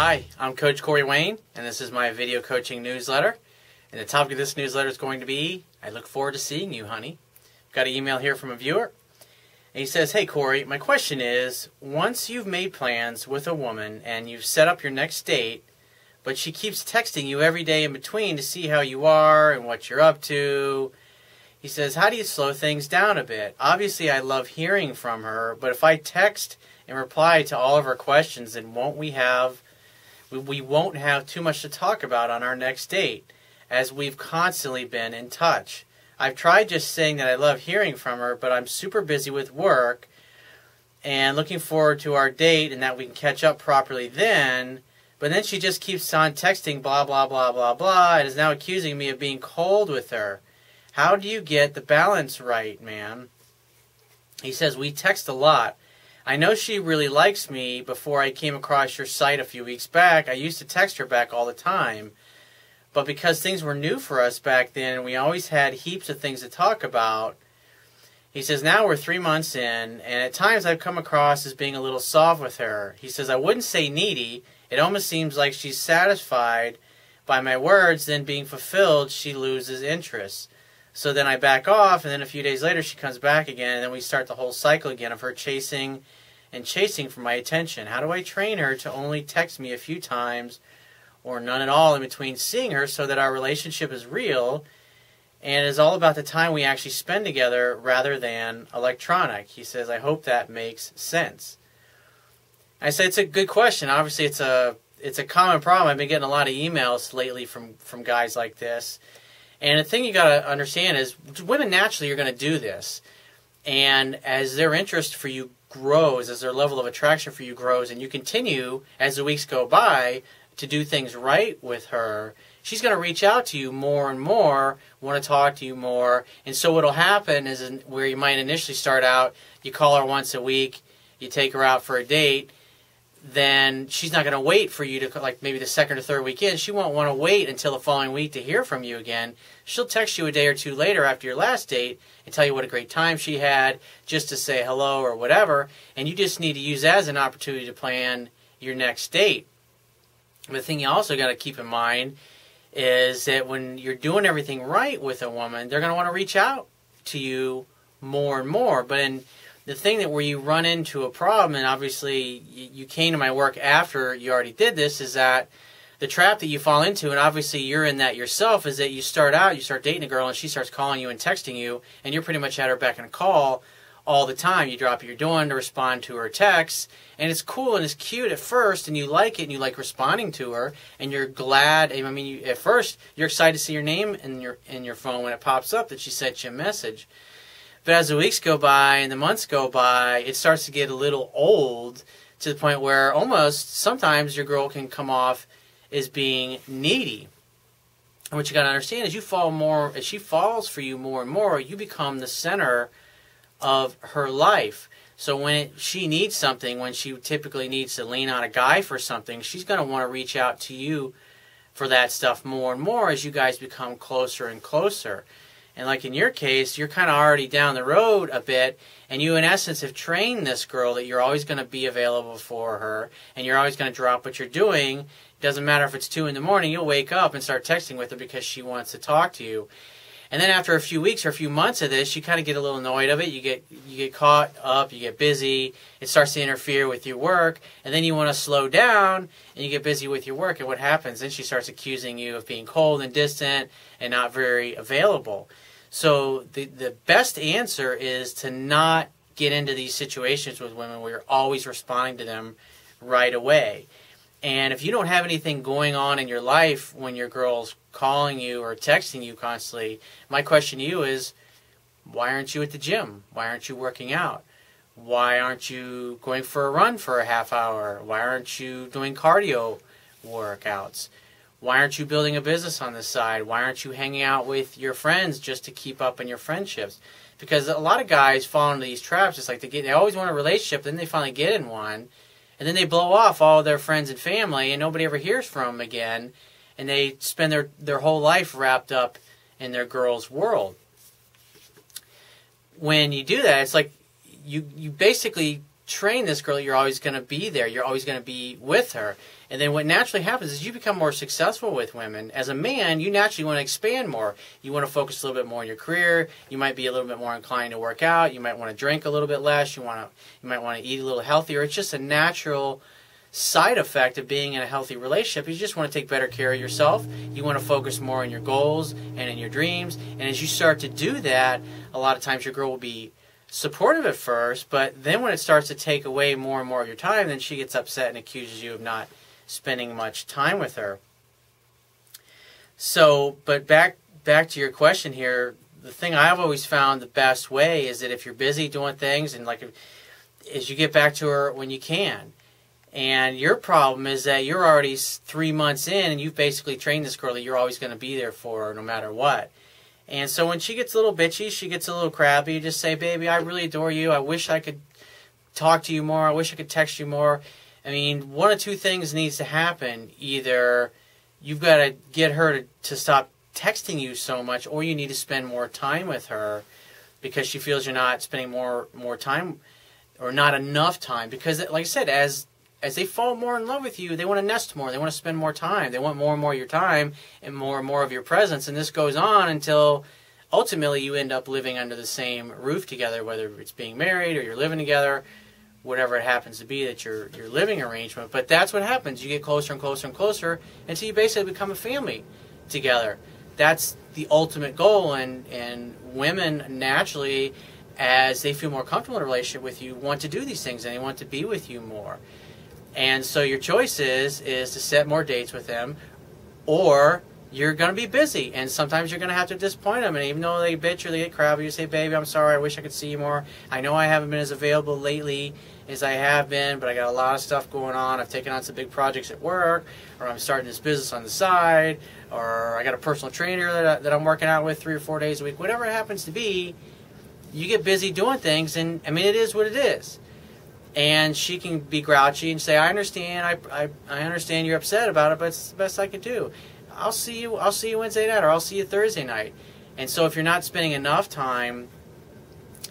Hi, I'm Coach Corey Wayne, and this is my video coaching newsletter. And the topic of this newsletter is going to be, I look forward to seeing you, honey. Got an email here from a viewer. And he says, hey Corey, my question is, once you've made plans with a woman and you've set up your next date, but she keeps texting you every day in between to see how you are and what you're up to, he says, how do you slow things down a bit? Obviously, I love hearing from her, but if I text and reply to all of her questions, then we won't have too much to talk about on our next date, as we've constantly been in touch. I've tried just saying that I love hearing from her, but I'm super busy with work and looking forward to our date and that we can catch up properly then. But then she just keeps on texting blah, blah, blah, blah, blah, and is now accusing me of being cold with her. How do you get the balance right, man? He says, we text a lot. I know she really likes me. Before I came across your site a few weeks back, I used to text her back all the time. But because things were new for us back then, and we always had heaps of things to talk about, he says, now we're 3 months in, and at times I've come across as being a little soft with her. He says, I wouldn't say needy. It almost seems like she's satisfied by my words, then being fulfilled, she loses interest. So then I back off, and then a few days later she comes back again, and then we start the whole cycle again of her chasing and chasing for my attention. How do I train her to only text me a few times or none at all in between seeing her so that our relationship is real and is all about the time we actually spend together rather than electronic? He says, I hope that makes sense. I say it's a good question. Obviously, it's a common problem. I've been getting a lot of emails lately from guys like this. And the thing you got to understand is women naturally are going to do this. And as their interest for you grows, as their level of attraction for you grows, and you continue, as the weeks go by, to do things right with her, she's going to reach out to you more and more, want to talk to you more. And so what will happen is where you might initially start out, you call her once a week, you take her out for a date, then she's not going to wait for you to, like maybe the second or third week in. She won't want to wait until the following week to hear from you again. She'll text you a day or two later after your last date and tell you what a great time she had, just to say hello or whatever, and you just need to use that as an opportunity to plan your next date. But the thing you also got to keep in mind is that when you're doing everything right with a woman, they're going to want to reach out to you more and more. But the thing that where you run into a problem, and obviously you came to my work after you already did this, is that the trap that you fall into, and obviously you're in that yourself, is that you start dating a girl and she starts calling you and texting you, and you're pretty much at her beck and call all the time. You drop what you're doing to respond to her texts, and it's cool and it's cute at first, and you like it, and you like responding to her, and you're glad. I mean, at first you're excited to see your name in your phone when it pops up that she sent you a message. But as the weeks go by and the months go by, it starts to get a little old, to the point where almost sometimes your girl can come off as being needy. And what you got to understand is as she falls for you more and more, you become the center of her life. So when she needs something, when she typically needs to lean on a guy for something, she's going to want to reach out to you for that stuff more and more as you guys become closer and closer. And like in your case, you're kind of already down the road a bit, and you in essence have trained this girl that you're always going to be available for her, and you're always going to drop what you're doing. It doesn't matter if it's 2 in the morning, you'll wake up and start texting with her because she wants to talk to you. And then after a few weeks or a few months of this, you kind of get a little annoyed of it. You get caught up, you get busy, it starts to interfere with your work, and then you want to slow down, and you get busy with your work, and what happens? Then she starts accusing you of being cold and distant and not very available. So the best answer is to not get into these situations with women where you're always responding to them right away. And if you don't have anything going on in your life when your girl's calling you or texting you constantly, my question to you is, why aren't you at the gym? Why aren't you working out? Why aren't you going for a run for a half hour? Why aren't you doing cardio workouts? Why aren't you building a business on the side? Why aren't you hanging out with your friends just to keep up in your friendships? Because a lot of guys fall into these traps. It's like they always want a relationship, then they finally get in one, and then they blow off all of their friends and family, and nobody ever hears from them again, and they spend their whole life wrapped up in their girl's world. When you do that, it's like you basically train this girl, you're always going to be there. You're always going to be with her. And then what naturally happens is you become more successful with women. As a man, you naturally want to expand more. You want to focus a little bit more on your career. You might be a little bit more inclined to work out. You might want to drink a little bit less. You might want to eat a little healthier. It's just a natural side effect of being in a healthy relationship. You just want to take better care of yourself. You want to focus more on your goals and in your dreams. And as you start to do that, a lot of times your girl will be supportive at first, but then when it starts to take away more and more of your time, then she gets upset and accuses you of not spending much time with her. So, but back to your question here, the thing I've always found the best way is that if you're busy doing things, and is you get back to her when you can. And your problem is that you're already 3 months in, and you've basically trained this girl that you're always going to be there for her no matter what. And so when she gets a little bitchy, she gets a little crabby, you just say, baby, I really adore you. I wish I could talk to you more. I wish I could text you more. I mean, one of two things needs to happen. Either you've got to get her to stop texting you so much, or you need to spend more time with her because she feels you're not spending more time or not enough time. Because, like I said, as they fall more in love with you, they want to nest more. They want to spend more time. They want more and more of your time and more of your presence. And this goes on until ultimately you end up living under the same roof together, whether it's being married or you're living together, whatever it happens to be that your living arrangement. But that's what happens. You get closer and closer and closer until you basically become a family together. That's the ultimate goal. And women naturally, as they feel more comfortable in a relationship with you, want to do these things and they want to be with you more. And so your choice is to set more dates with them, or you're going to be busy. And sometimes you're going to have to disappoint them. And even though they bitch or they get crabby, you say, baby, I'm sorry, I wish I could see you more. I know I haven't been as available lately as I have been, but I got a lot of stuff going on. I've taken on some big projects at work, or I'm starting this business on the side, or I got a personal trainer that I'm working out with 3 or 4 days a week. Whatever it happens to be, you get busy doing things, and I mean, it is what it is. And she can be grouchy and say, I understand, I understand you're upset about it, but it's the best I could do. I'll see you Wednesday night, or I'll see you Thursday night. And so if you're not spending enough time,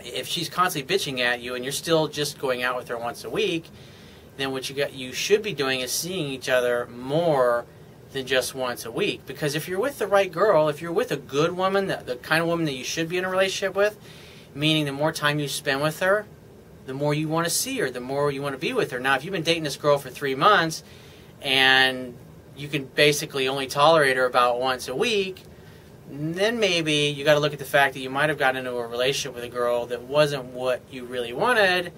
if she's constantly bitching at you and you're still just going out with her once a week, then what you should be doing is seeing each other more than just once a week. Because if you're with the right girl, if you're with a good woman, the kind of woman that you should be in a relationship with, meaning the more time you spend with her, the more you want to see her, the more you want to be with her. Now, if you've been dating this girl for 3 months and you can basically only tolerate her about once a week, then maybe you got to look at the fact that you might have gotten into a relationship with a girl that wasn't what you really wanted.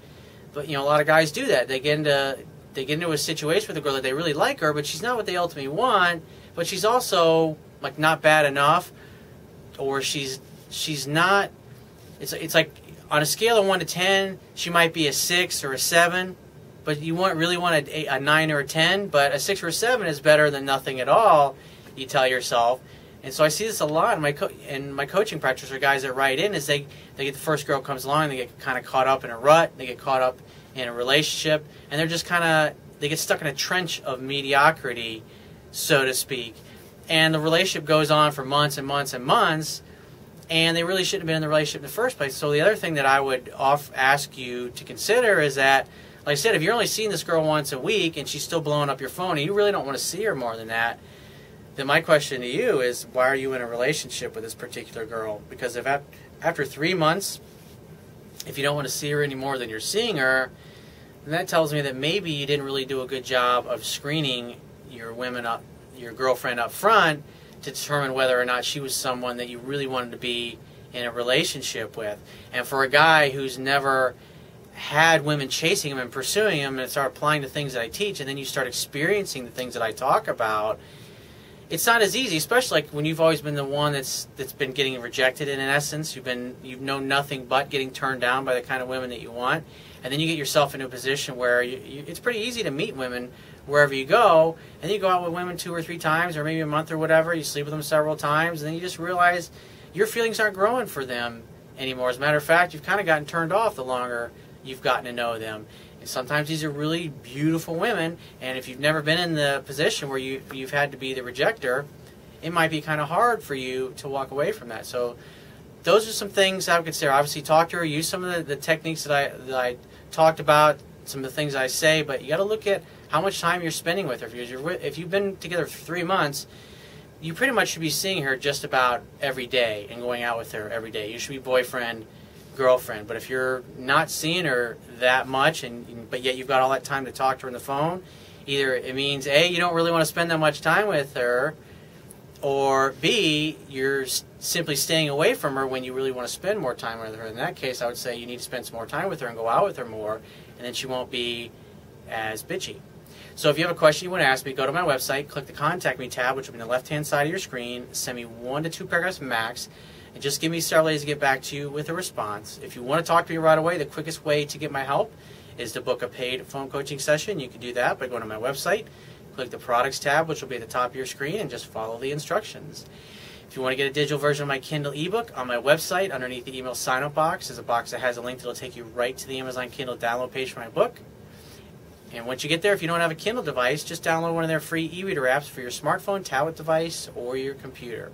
But a lot of guys do that. They get into a situation with a girl that they really like her, but she's not what they ultimately want. But she's also not bad enough, or she's not. It's like, on a scale of 1 to 10, she might be a 6 or a 7, but you really want a 9 or a 10. But a 6 or a 7 is better than nothing at all, you tell yourself. And so I see this a lot in my coaching practice, or guys that write in, is they get the first girl comes along, they get kind of caught up in a rut, they get caught up in a relationship, and they're just they get stuck in a trench of mediocrity, so to speak. And the relationship goes on for months and months and months, and they really shouldn't have been in the relationship in the first place. So the other thing that I would ask you to consider is that, like I said, if you're only seeing this girl once a week and she's still blowing up your phone and you really don't want to see her more than that, then my question to you is, why are you in a relationship with this particular girl? Because if after 3 months, if you don't want to see her any more than you're seeing her, then that tells me that maybe you didn't really do a good job of screening your girlfriend up front to determine whether or not she was someone that you really wanted to be in a relationship with. And for a guy who's never had women chasing him and pursuing him, and start applying the things that I teach, and then you start experiencing the things that I talk about, it's not as easy, especially when you've always been the one that's been getting rejected in essence. You've known nothing but getting turned down by the kind of women that you want. And then you get yourself into a position where it's pretty easy to meet women wherever you go, and then you go out with women 2 or 3 times, or maybe a month or whatever, you sleep with them several times, and then you just realize your feelings aren't growing for them anymore. As a matter of fact, you've kind of gotten turned off the longer you've gotten to know them. And sometimes these are really beautiful women, and if you've never been in the position where you've had to be the rejecter, it might be kind of hard for you to walk away from that. So those are some things I would consider. Obviously, talk to her, use some of the techniques that I talked about some of the things I say, but you got to look at how much time you're spending with her. If you've been together for 3 months, you pretty much should be seeing her just about every day and going out with her every day. You should be boyfriend, girlfriend. But if you're not seeing her that much, but yet you've got all that time to talk to her on the phone, either it means A, you don't really want to spend that much time with her, or B, you're simply staying away from her when you really want to spend more time with her. In that case, I would say you need to spend some more time with her and go out with her more, and then she won't be as bitchy. So if you have a question you want to ask me, go to my website, click the Contact Me tab, which will be on the left-hand side of your screen, send me 1 to 2 paragraphs max, and just give me several days to get back to you with a response. If you want to talk to me right away, the quickest way to get my help is to book a paid phone coaching session. You can do that by going to my website, click the Products tab, which will be at the top of your screen, and just follow the instructions. If you want to get a digital version of my Kindle ebook, on my website, underneath the email sign-up box, is a box that has a link that will take you right to the Amazon Kindle download page for my book. And once you get there, if you don't have a Kindle device, just download one of their free e-reader apps for your smartphone, tablet device, or your computer.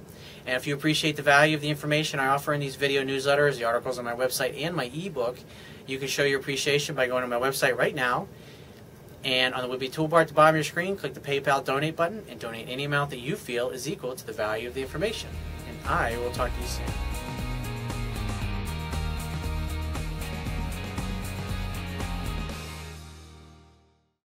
And if you appreciate the value of the information I offer in these video newsletters, the articles on my website, and my ebook, you can show your appreciation by going to my website right now. And on the would-be toolbar at the bottom of your screen, click the PayPal donate button and donate any amount that you feel is equal to the value of the information. And I will talk to you soon.